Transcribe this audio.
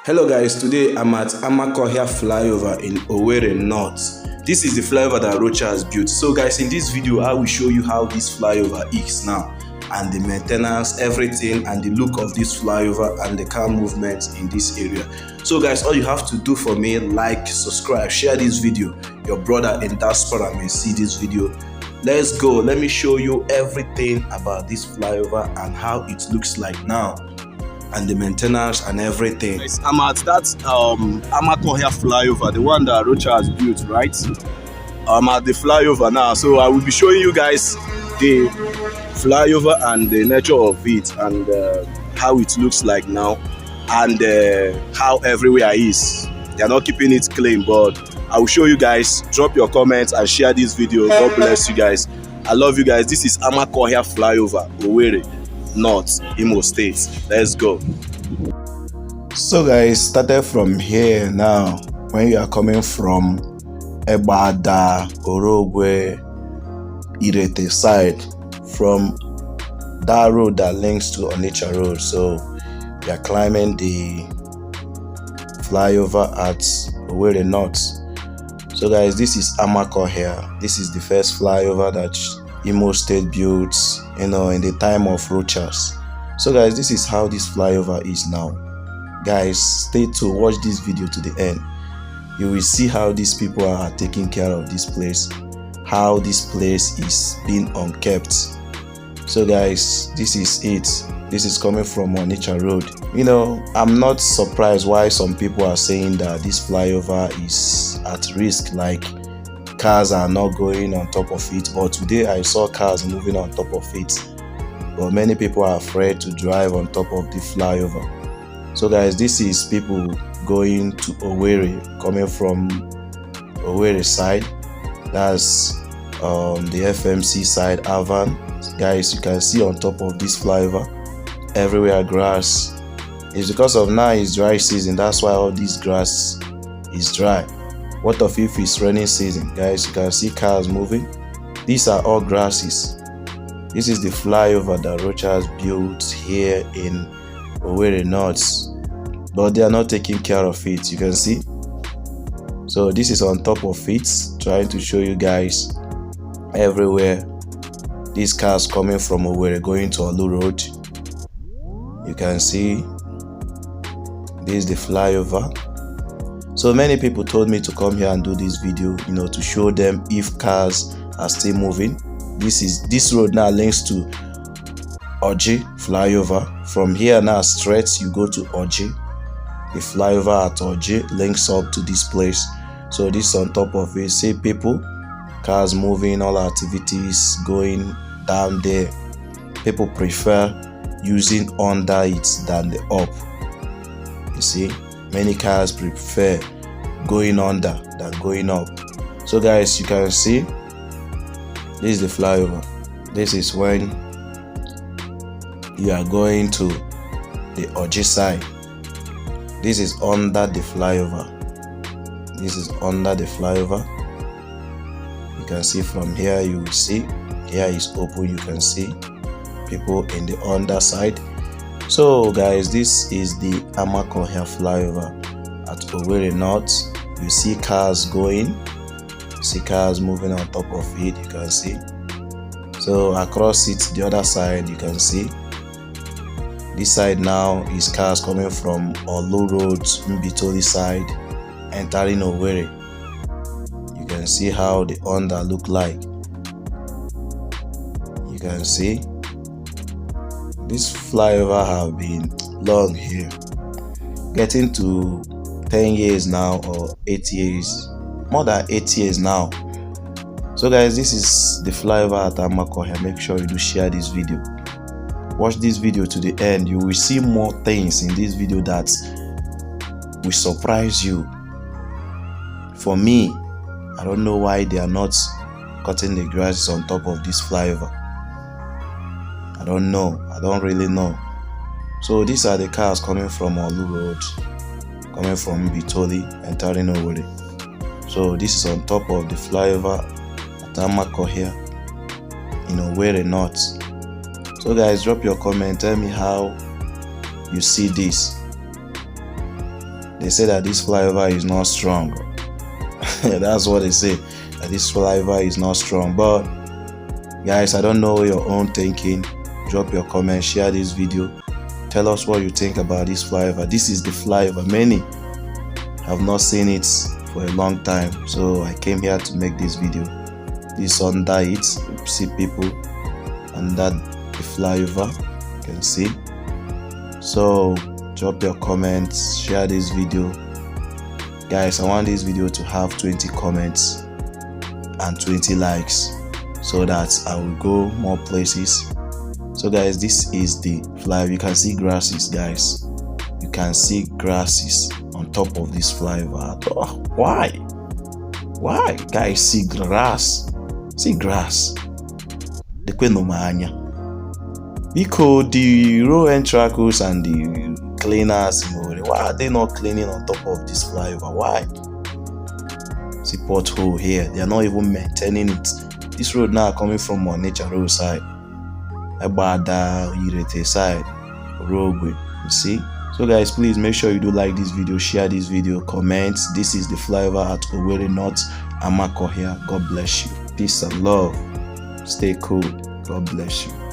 Hello guys, today I'm at Amakohia FLYOVER in Owerri North. This is the flyover that Rocha has built. So guys, in this video I will show you how this flyover is now and the maintenance, everything, and the look of this flyover and the car movement in this area. So guys, all you have to do for me, like, subscribe, share this video. Your brother in diaspora may see this video. Let's go. Let me show you everything about this flyover and how it looks like now, and the maintenance and everything. I'm at that Amakohia FLYOVER, the one that Rocha has built, right? I'm at the flyover now, so I will be showing you guys the flyover and the nature of it and how it looks like now, and how everywhere is. They're not keeping it clean, but I will show you guys. Drop your comments and share this video. God bless you guys. I love you guys. This is Amakohia FLYOVER Owerri North, Imo State. Let's go. So guys, started from here now. When you are coming from Ebada, Orogwe, Irete side, from that road that links to Onitsha Road. So you are climbing the flyover at Owerri North. So guys, this is Amakohia. This is the first flyover that Imo State built, in the time of Rochas. So guys, this is how this flyover is now. Guys, stay tuned, watch this video to the end. You will see how these people are taking care of this place, how this place is being unkept. So guys, this is it. This is coming from Onitsha Road. I'm not surprised why some people are saying that this flyover is at risk, like cars are not going on top of it. But today I saw cars moving on top of it, but many people are afraid to drive on top of the flyover. So guys, this is people going to Owerri, coming from Owerri side. That's the FMC side, Avan. Guys, you can see on top of this flyover everywhere grass. It's because of now it's dry season, that's why all this grass is dry. What of if it's rainy season? Guys, you can see cars moving. These are all grasses. This is the flyover that Rocha has built here in Owerri North, but they are not taking care of it, you can see. So this is on top of it, trying to show you guys everywhere. These cars coming from Owerri going to Olu Road. You can see this is the flyover. So many people told me to come here and do this video, to show them if cars are still moving. This road now links to Oji flyover. From here now straight you go to Oji. The flyover at Oji links up to this place. So this on top of it. See people, cars moving, all activities going down there. People prefer using under it than the up. You see, many cars prefer going under than going up. So guys, you can see this is the flyover. This is when you are going to the Oji side. This is under the flyover. This is under the flyover. You can see from here, you will see here is open. You can see people in the underside. So guys, this is the Amakohia FLYOVER at Owerri North. You see cars going, you see cars moving on top of it, you can see. So across it, the other side, you can see. This side now is cars coming from Olu Road, Mbitoli side, entering Owerri. You can see how the under look like. You can see this flyover have been long here, getting to 10 years now, or 8 years, more than 8 years now. So guys, this is the flyover at Amakohia. Make sure you do share this video, watch this video to the end. You will see more things in this video that will surprise you. For me, I don't know why they are not cutting the grasses on top of this flyover. I don't know. I don't really know. So these are the cars coming from Olu Road, coming from Bitoli, entering Owerri. So this is on top of the flyover at Amakohia in Owerri North. So guys, drop your comment, tell me how you see this. They say that this flyover is not strong. That's what they say, that this flyover is not strong. But guys, I don't know your own thinking. Drop your comments, share this video, tell us what you think about this flyover. This is the flyover. Many have not seen it for a long time, so I came here to make this video. This under it, you see people under the flyover, you can see. So drop your comments, share this video. Guys, I want this video to have 20 comments and 20 likes so that I will go more places. So guys, this is the flyover. You can see grasses, guys. You can see grasses on top of this flyover. Oh, why guys? See grass, the Kwenomanya. Because the road entracles and the cleaners, why are they not cleaning on top of this flyover? Why? See pothole here, they are not even maintaining it. This road now coming from our nature road side, Ebada Irete side, Rogwe. You see? So guys, please make sure you do like this video, share this video, comment. This is the flyover at Owerri North, Amakohia. God bless you. Peace and love. Stay cool. God bless you.